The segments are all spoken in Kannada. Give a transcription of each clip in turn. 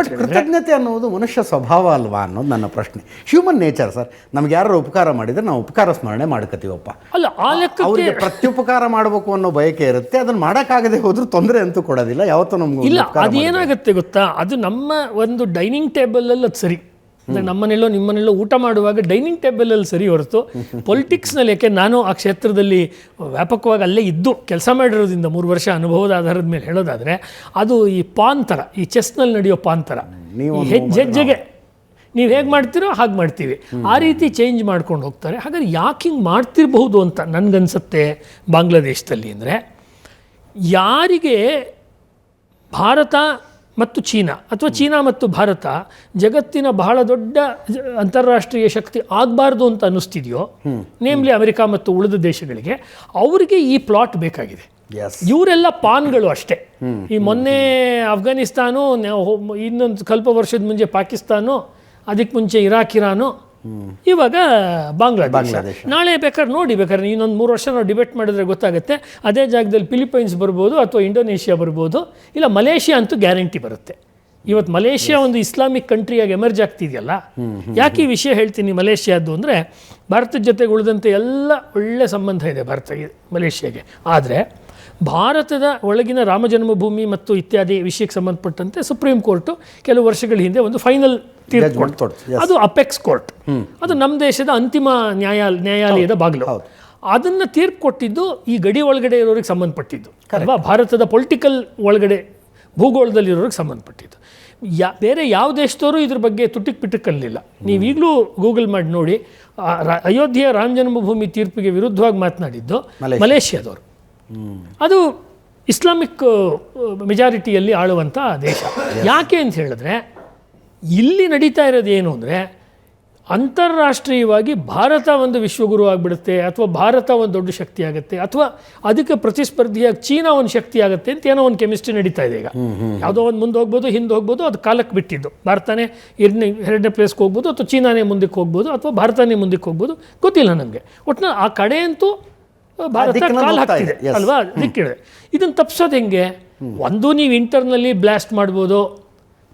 ಬಟ್ ಕೃತಜ್ಞತೆ ಅನ್ನೋದು ಮನುಷ್ಯ ಸ್ವಭಾವ ಅಲ್ವಾ ಅನ್ನೋದು ನನ್ನ ಪ್ರಶ್ನೆ. Human nature sir. ನಮ್ಗೆ ಯಾರು ಉಪಕಾರ ಮಾಡಿದರೆ ನಾವು ಉಪಕಾರ ಸ್ಮರಣೆ ಮಾಡ್ಕೋತೀವಪ್ಪ. ಅಲ್ಲ, ಆ ಲೆಕ್ಕ ಅವರಿಗೆ ಪ್ರತ್ಯುಪಕಾರ ಮಾಡಬೇಕು ಅನ್ನೋ ಬಯಕೆ ಇರುತ್ತೆ. ಅದನ್ನು ಮಾಡೋಕ್ಕಾಗದೆ ಹೋದ್ರೂ ತೊಂದರೆ ಅಂತೂ ಕೊಡೋದಿಲ್ಲ ಯಾವತ್ತೂ ನಮ್ಗೆ. ಇಲ್ಲ, ಅದೇನಾಗುತ್ತೆ ಗೊತ್ತಾ, ಅದು ನಮ್ಮ ಒಂದು ಡೈನಿಂಗ್ ಟೇಬಲಲ್ಲಿ ಅದು ಸರಿ. ಅಂದರೆ ನಮ್ಮನೆಲ್ಲೋ ನಿಮ್ಮನೆಲ್ಲೋ ಊಟ ಮಾಡುವಾಗ ಡೈನಿಂಗ್ ಟೇಬಲಲ್ಲಿ ಸರಿ ಹೊರತು ಪೊಲಿಟಿಕ್ಸ್ನಲ್ಲಿ, ಯಾಕೆ ನಾನು ಆ ಕ್ಷೇತ್ರದಲ್ಲಿ ವ್ಯಾಪಕವಾಗಿ ಅಲ್ಲೇ ಇದ್ದು ಕೆಲಸ ಮಾಡಿರೋದ್ರಿಂದ 3 ವರ್ಷ ಅನುಭವದ ಆಧಾರದ ಮೇಲೆ ಹೇಳೋದಾದರೆ, ಅದು ಈ ಪಾನ್ ಥರ, ಈ ಚೆಸ್ನಲ್ಲಿ ನಡೆಯೋ ಪಾನ್ ಥರ, ಹೆಜ್ಜೆಗೆ ನೀವು ಹೇಗೆ ಮಾಡ್ತೀರೋ ಹಾಗೆ ಮಾಡ್ತೀವಿ, ಆ ರೀತಿ ಚೇಂಜ್ ಮಾಡ್ಕೊಂಡು ಹೋಗ್ತಾರೆ. ಹಾಗಾದ್ರೆ ಯಾಕೆ ಹಿಂಗೆ ಮಾಡ್ತಿರ್ಬಹುದು ಅಂತ ನನಗನ್ಸುತ್ತೆ ಬಾಂಗ್ಲಾದೇಶದಲ್ಲಿ. ಅಂದರೆ ಯಾರಿಗೆ ಭಾರತ ಮತ್ತು ಚೀನಾ ಅಥವಾ ಚೀನಾ ಮತ್ತು ಭಾರತ ಜಗತ್ತಿನ ಬಹಳ ದೊಡ್ಡ ಅಂತಾರಾಷ್ಟ್ರೀಯ ಶಕ್ತಿ ಆಗಬಾರ್ದು ಅಂತ ಅನ್ನಿಸ್ತಿದೆಯೋ, ನೇಮ್ಲಿ ಅಮೆರಿಕ ಮತ್ತು ಉಳಿದ ದೇಶಗಳಿಗೆ, ಅವರಿಗೆ ಈ ಪ್ಲಾಟ್ ಬೇಕಾಗಿದೆ. ಇವರೆಲ್ಲ ಪಾನ್ಗಳು ಅಷ್ಟೇ. ಈ ಮೊನ್ನೆ ಅಫ್ಘಾನಿಸ್ತಾನು, ಇನ್ನೊಂದು ಸ್ವಲ್ಪ ವರ್ಷದ ಮುಂಚೆ ಪಾಕಿಸ್ತಾನು, ಅದಕ್ಕೆ ಮುಂಚೆ ಇರಾನು, ಇವಾಗ ಬಾಂಗ್ಲಾದೇಶ. ನಾಳೆ ಬೇಕಾದ್ರೆ ನೋಡಿ, ಬೇಕಾದ್ರೆ ಇನ್ನೊಂದು 3 ವರ್ಷ ನಾವು ಡಿಬೇಟ್ ಮಾಡಿದ್ರೆ ಗೊತ್ತಾಗುತ್ತೆ. ಅದೇ ಜಾಗದಲ್ಲಿ ಫಿಲಿಪೈನ್ಸ್ ಬರ್ಬೋದು, ಅಥವಾ ಇಂಡೋನೇಷ್ಯಾ ಬರ್ಬೋದು, ಇಲ್ಲ ಮಲೇಷಿಯಾ ಅಂತೂ ಗ್ಯಾರಂಟಿ ಬರುತ್ತೆ. ಇವತ್ತು ಮಲೇಷಿಯಾ ಒಂದು ಇಸ್ಲಾಮಿಕ್ ಕಂಟ್ರಿಯಾಗಿ ಎಮರ್ಜ್ ಆಗ್ತಿದೆಯಲ್ಲ. ಯಾಕೆ ಈ ವಿಷಯ ಹೇಳ್ತೀನಿ ಮಲೇಷಿಯಾದ್ದು ಅಂದರೆ, ಭಾರತದ ಜೊತೆಗೆ ಉಳಿದಂತೆ ಎಲ್ಲ ಒಳ್ಳೆ ಸಂಬಂಧ ಇದೆ ಭಾರತಕ್ಕೆ ಮಲೇಷಿಯಾಗೆ. ಆದರೆ ಭಾರತದ ಒಳಗಿನ ರಾಮ ಜನ್ಮಭೂಮಿ ಮತ್ತು ಇತ್ಯಾದಿ ವಿಷಯಕ್ಕೆ ಸಂಬಂಧಪಟ್ಟಂತೆ ಸುಪ್ರೀಂ ಕೋರ್ಟು ಕೆಲವು ವರ್ಷಗಳ ಹಿಂದೆ ಒಂದು ಫೈನಲ್ ತೀರ್ಪು ಕೊಡ್ತು. ಅದು ಅಪೆಕ್ಸ್ ಕೋರ್ಟ್. ಅದು ನಮ್ಮ ದೇಶದ ಅಂತಿಮ ನ್ಯಾಯಾಲಯದ ಬಾಗಿಲು. ಅದನ್ನು ತೀರ್ಪು ಕೊಟ್ಟಿದ್ದು ಈ ಗಡಿ ಒಳಗಡೆ ಇರೋರಿಗೆ ಸಂಬಂಧಪಟ್ಟಿದ್ದು ಅಲ್ವಾ, ಭಾರತದ ಪೊಲಿಟಿಕಲ್ ಒಳಗಡೆ ಭೂಗೋಳದಲ್ಲಿರೋರಿಗೆ ಸಂಬಂಧಪಟ್ಟಿದ್ದು. ಬೇರೆ ಯಾವ ದೇಶದವರು ಇದ್ರ ಬಗ್ಗೆ ತುಟಿಕ್ ಪಿಟಕ್ಕಲ್ಲಿಲ್ಲ. ನೀವು ಈಗಲೂ ಗೂಗಲ್ ಮಾಡಿ ನೋಡಿ, ಅಯೋಧ್ಯೆಯ ರಾಮ ಜನ್ಮಭೂಮಿ ತೀರ್ಪಿಗೆ ವಿರುದ್ಧವಾಗಿ ಮಾತನಾಡಿದ್ದು ಮಲೇಷಿಯಾದವರು. ಅದು ಇಸ್ಲಾಮಿಕ್ ಮೆಜಾರಿಟಿಯಲ್ಲಿ ಆಳುವಂಥ ದೇಶ. ಯಾಕೆ ಅಂತ ಹೇಳಿದ್ರೆ, ಇಲ್ಲಿ ನಡೀತಾ ಇರೋದು ಏನು ಅಂದರೆ, ಅಂತಾರಾಷ್ಟ್ರೀಯವಾಗಿ ಭಾರತ ಒಂದು ವಿಶ್ವಗುರು ಆಗಿಬಿಡುತ್ತೆ, ಅಥವಾ ಭಾರತ ಒಂದು ದೊಡ್ಡ ಶಕ್ತಿ ಆಗುತ್ತೆ, ಅಥವಾ ಅದಕ್ಕೆ ಪ್ರತಿಸ್ಪರ್ಧಿಯಾಗಿ ಚೀನಾ ಒಂದು ಶಕ್ತಿ ಆಗುತ್ತೆ ಅಂತ ಏನೋ ಒಂದು ಕೆಮಿಸ್ಟ್ರಿ ನಡೀತಾ ಇದೆ ಈಗ. ಯಾವುದೋ ಒಂದು ಮುಂದೆ ಹೋಗ್ಬೋದು, ಹಿಂದೆ ಹೋಗ್ಬೋದು, ಅದು ಕಾಲಕ್ಕೆ ಬಿಟ್ಟಿದ್ದು. ಭಾರತನೇ ಎರಡನೇ ಪ್ಲೇಸ್ಗೆ ಹೋಗ್ಬೋದು, ಅಥವಾ ಚೀನಾನೇ ಮುಂದಕ್ಕೆ ಹೋಗ್ಬೋದು, ಅಥವಾ ಭಾರತನೇ ಮುಂದಕ್ಕೆ ಹೋಗ್ಬೋದು, ಗೊತ್ತಿಲ್ಲ ನಮಗೆ. ಒಟ್ಟಿನಲ್ಲಿ ಆ ಕಡೆ ಅಂತೂ ಭಾರತ ಕಾಲು ಹಾಕ್ತಿದೆ ಅಲ್ವಾ, ದಿಕ್ಕಿದೆ. ಇದನ್ನು ತಪ್ಪಿಸೋದು ಹೆಂಗೆ? ಒಂದು, ನೀವು ಇಂಟರ್ನಲ್ಲಿ ಬ್ಲಾಸ್ಟ್ ಮಾಡ್ಬೋದು,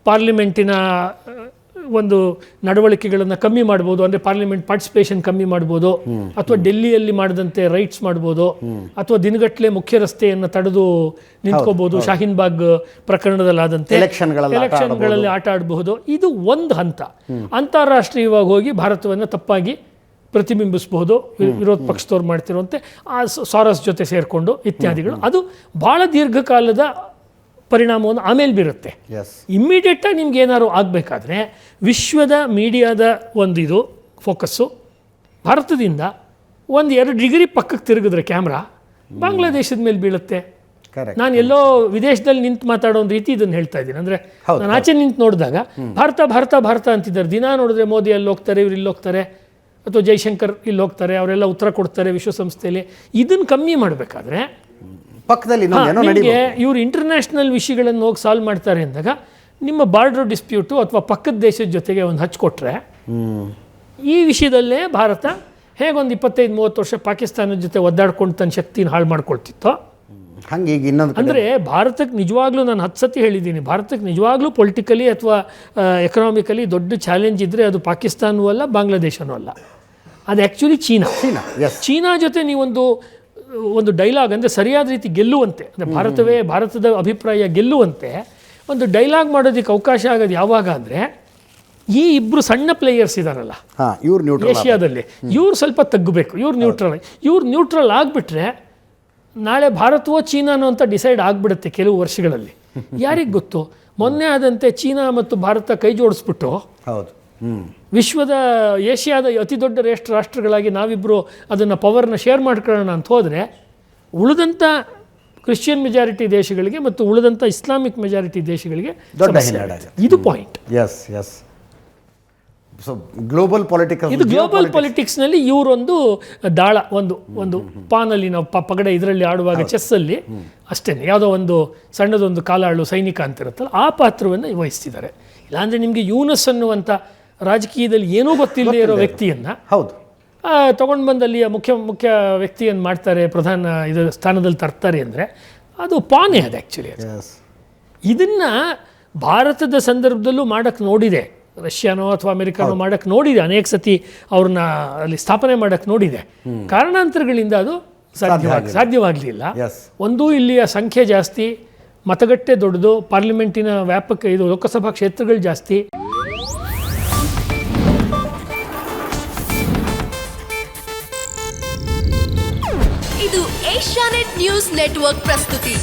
ಪಾರ್ಲಿಮೆಂಟಿನ ಒಂದು ನಡವಳಿಕೆಗಳನ್ನು ಕಮ್ಮಿ ಮಾಡ್ಬೋದು, ಅಂದರೆ ಪಾರ್ಲಿಮೆಂಟ್ ಪಾರ್ಟಿಸಿಪೇಷನ್ ಕಮ್ಮಿ ಮಾಡ್ಬೋದು, ಅಥವಾ ಡೆಲ್ಲಿಯಲ್ಲಿ ಮಾಡಿದಂತೆ ರೈಟ್ಸ್ ಮಾಡ್ಬೋದು, ಅಥವಾ ದಿನಗಟ್ಟಲೆ ಮುಖ್ಯ ರಸ್ತೆಯನ್ನು ತಡೆದು ನಿಂತ್ಕೋಬೋದು, ಶಾಹೀನ್ ಬಾಗ್ ಪ್ರಕರಣದಲ್ಲಾದಂತೆ ಎಲೆಕ್ಷನ್ಗಳಲ್ಲಿ ಆಟ ಆಡಬಹುದು. ಇದು ಒಂದು ಹಂತ. ಅಂತಾರಾಷ್ಟ್ರೀಯವಾಗಿ ಹೋಗಿ ಭಾರತವನ್ನು ತಪ್ಪಾಗಿ ಪ್ರತಿಬಿಂಬಿಸಬಹುದು, ವಿರೋಧ ಪಕ್ಷದವ್ರು ಮಾಡ್ತಿರುವಂತೆ ಆ ಸಾರಸ್ ಜೊತೆ ಸೇರಿಕೊಂಡು ಇತ್ಯಾದಿಗಳು. ಅದು ಭಾಳ ದೀರ್ಘಕಾಲದ ಪರಿಣಾಮವನ್ನು ಆಮೇಲೆ ಬೀರುತ್ತೆ. ಇಮ್ಮಿಡಿಯೇಟಾಗಿ ನಿಮ್ಗೆ ಏನಾದ್ರು ಆಗಬೇಕಾದ್ರೆ ವಿಶ್ವದ ಮೀಡಿಯಾದ ಒಂದು ಇದು ಫೋಕಸ್ಸು ಭಾರತದಿಂದ 1-2 ಡಿಗ್ರಿ ಪಕ್ಕಕ್ಕೆ ತಿರುಗಿದ್ರೆ ಕ್ಯಾಮ್ರಾ ಬಾಂಗ್ಲಾದೇಶದ ಮೇಲೆ ಬೀಳುತ್ತೆ. ನಾನು ಎಲ್ಲೋ ವಿದೇಶದಲ್ಲಿ ನಿಂತು ಮಾತಾಡೋ ರೀತಿ ಇದನ್ನು ಹೇಳ್ತಾ ಇದ್ದೀನಿ. ಅಂದರೆ ನಾನು ಆಚೆ ನಿಂತು ನೋಡಿದಾಗ ಭಾರತ ಭಾರತ ಭಾರತ ಅಂತಿದ್ದಾರೆ. ದಿನ ನೋಡಿದ್ರೆ ಮೋದಿ ಅಲ್ಲಿ ಹೋಗ್ತಾರೆ, ಇವ್ರು ಇಲ್ಲಿ ಹೋಗ್ತಾರೆ, ಅಥವಾ ಜೈಶಂಕರ್ ಇಲ್ಲಿ ಹೋಗ್ತಾರೆ, ಅವರೆಲ್ಲ ಉತ್ತರ ಕೊಡ್ತಾರೆ ವಿಶ್ವಸಂಸ್ಥೆಯಲ್ಲಿ. ಇದನ್ನು ಕಮ್ಮಿ ಮಾಡಬೇಕಾದ್ರೆ ಪಕ್ಕದಲ್ಲಿ ಇವರು ಇಂಟರ್ನ್ಯಾಷನಲ್ ವಿಷಯಗಳನ್ನು ಹೋಗಿ ಸಾಲ್ವ್ ಮಾಡ್ತಾರೆ ಅಂದಾಗ ನಿಮ್ಮ ಬಾರ್ಡರ್ ಡಿಸ್ಪ್ಯೂಟು ಅಥವಾ ಪಕ್ಕದ ದೇಶದ ಜೊತೆಗೆ ಒಂದು ಹಚ್ಕೊಟ್ರೆ, ಈ ವಿಷಯದಲ್ಲೇ ಭಾರತ ಹೇಗೊಂದು 25-30 ವರ್ಷ ಪಾಕಿಸ್ತಾನದ ಜೊತೆ ಒದ್ದಾಡ್ಕೊಂಡು ತನ್ನ ಶಕ್ತಿನ ಹಾಳು ಮಾಡ್ಕೊಳ್ತಿತ್ತೋ ಹಂಗೆ ಈಗ ಇನ್ನೊಂದು. ಅಂದರೆ ಭಾರತಕ್ಕೆ ನಿಜವಾಗ್ಲೂ, ನಾನು 10 ಸತಿ ಹೇಳಿದ್ದೀನಿ, ಭಾರತಕ್ಕೆ ನಿಜವಾಗ್ಲೂ ಪೊಲಿಟಿಕಲಿ ಅಥವಾ ಎಕನಾಮಿಕಲಿ ದೊಡ್ಡ ಚಾಲೆಂಜ್ ಇದ್ದರೆ ಅದು ಪಾಕಿಸ್ತಾನವೂ ಅಲ್ಲ, ಬಾಂಗ್ಲಾದೇಶನೂ ಅಲ್ಲ, ಅದು ಆ್ಯಕ್ಚುಲಿ ಚೀನಾ ಜೊತೆ ನೀವೊಂದು ಡೈಲಾಗ್, ಅಂದರೆ ಸರಿಯಾದ ರೀತಿ ಗೆಲ್ಲುವಂತೆ, ಅಂದರೆ ಭಾರತದ ಅಭಿಪ್ರಾಯ ಗೆಲ್ಲುವಂತೆ ಒಂದು ಡೈಲಾಗ್ ಮಾಡೋದಕ್ಕೆ ಅವಕಾಶ ಆಗೋದು ಯಾವಾಗ ಅಂದರೆ, ಈ ಇಬ್ಬರು ಸಣ್ಣ ಪ್ಲೇಯರ್ಸ್ ಇದ್ದಾರಲ್ಲ ಏಷ್ಯಾದಲ್ಲಿ, ಇವ್ರು ಸ್ವಲ್ಪ ತಗ್ಗಬೇಕು, ಇವ್ರು ನ್ಯೂಟ್ರಲ್ ಆಗಿಬಿಟ್ರೆ ನಾಳೆ ಭಾರತವೋ ಚೀನಾನೋ ಅಂತ ಡಿಸೈಡ್ ಆಗಿಬಿಡುತ್ತೆ ಕೆಲವು ವರ್ಷಗಳಲ್ಲಿ. ಯಾರಿಗೆ ಗೊತ್ತು, ಮೊನ್ನೆ ಆದಂತೆ ಚೀನಾ ಮತ್ತು ಭಾರತ ಕೈ ಜೋಡಿಸ್ಬಿಟ್ಟು ವಿಶ್ವದ ಏಷ್ಯಾದ ಅತಿ ದೊಡ್ಡ ರಾಷ್ಟ್ರಗಳಾಗಿ ನಾವಿಬ್ಬರು ಅದನ್ನು ಪವರ್ನ ಶೇರ್ ಮಾಡ್ಕೊಳ್ಳೋಣ ಅಂತ ಹೋದರೆ, ಉಳಿದಂಥ ಕ್ರಿಶ್ಚಿಯನ್ ಮೆಜಾರಿಟಿ ದೇಶಗಳಿಗೆ ಮತ್ತು ಉಳಿದಂಥ ಇಸ್ಲಾಮಿಕ್ ಮೆಜಾರಿಟಿ ದೇಶಗಳಿಗೆ ದೊಡ್ಡ ಇದು ಪಾಯಿಂಟ್. ಗ್ಲೋಬಲ್ ಪೊಲಿಟಿಕ್ಸ್, ಇದು ಗ್ಲೋಬಲ್ ಪೊಲಿಟಿಕ್ಸ್ನಲ್ಲಿ ಇವರೊಂದು ದಾಳ, ಒಂದು ಪಾನಲ್ಲಿ ನಾವು ಪಗಡೆ ಇದರಲ್ಲಿ ಆಡುವಾಗ ಚೆಸ್ಸಲ್ಲಿ ಅಷ್ಟೇ ಯಾವುದೋ ಒಂದು ಸಣ್ಣದೊಂದು ಕಾಲಾಳು ಸೈನಿಕ ಅಂತಿರುತ್ತಲ್ಲ, ಆ ಪಾತ್ರವನ್ನು ವಹಿಸ್ತಿದ್ದಾರೆ. ಇಲ್ಲಾಂದರೆ ನಿಮಗೆ ಯೂನಸ್ ಅನ್ನುವಂಥ ರಾಜಕೀಯದಲ್ಲಿ ಏನೂ ಗೊತ್ತಿಲ್ಲದೆ ಇರೋ ವ್ಯಕ್ತಿಯನ್ನು ತೊಗೊಂಡು ಬಂದು ಅಲ್ಲಿಯ ಮುಖ್ಯ ವ್ಯಕ್ತಿಯನ್ನು ಮಾಡ್ತಾರೆ, ಪ್ರಧಾನ ಸ್ಥಾನದಲ್ಲಿ ತರ್ತಾರೆ ಅಂದರೆ ಅದು ಪಾನೇ ಅದು ಆ್ಯಕ್ಚುಲಿ. ಇದನ್ನು ಭಾರತದ ಸಂದರ್ಭದಲ್ಲೂ ಮಾಡೋಕ್ಕೆ ನೋಡಿದೆ, ರಷ್ಯಾನೋ ಅಥವಾ ಅಮೆರಿಕಾನೋ ಮಾಡೋಕ್ಕೆ ನೋಡಿದೆ, ಅನೇಕ ಸತಿ ಅವ್ರನ್ನ ಅಲ್ಲಿ ಸ್ಥಾಪನೆ ಮಾಡೋಕ್ಕೆ ನೋಡಿದೆ. ಕಾರಣಾಂತರಗಳಿಂದ ಅದು ಸಾಧ್ಯವಾಗಲಿಲ್ಲ. ಒಂದು, ಇಲ್ಲಿಯ ಸಂಖ್ಯೆ ಜಾಸ್ತಿ, ಮತಗಟ್ಟೆ ದೊಡ್ಡದು, ಪಾರ್ಲಿಮೆಂಟಿನ ವ್ಯಾಪಕ ಇದು ಲೋಕಸಭಾ ಕ್ಷೇತ್ರಗಳು ಜಾಸ್ತಿ. ಇದು ಏಷ್ಯಾನೆಟ್ ನ್ಯೂಸ್ ನೆಟ್ವರ್ಕ್ ಪ್ರಸ್ತುತಿ.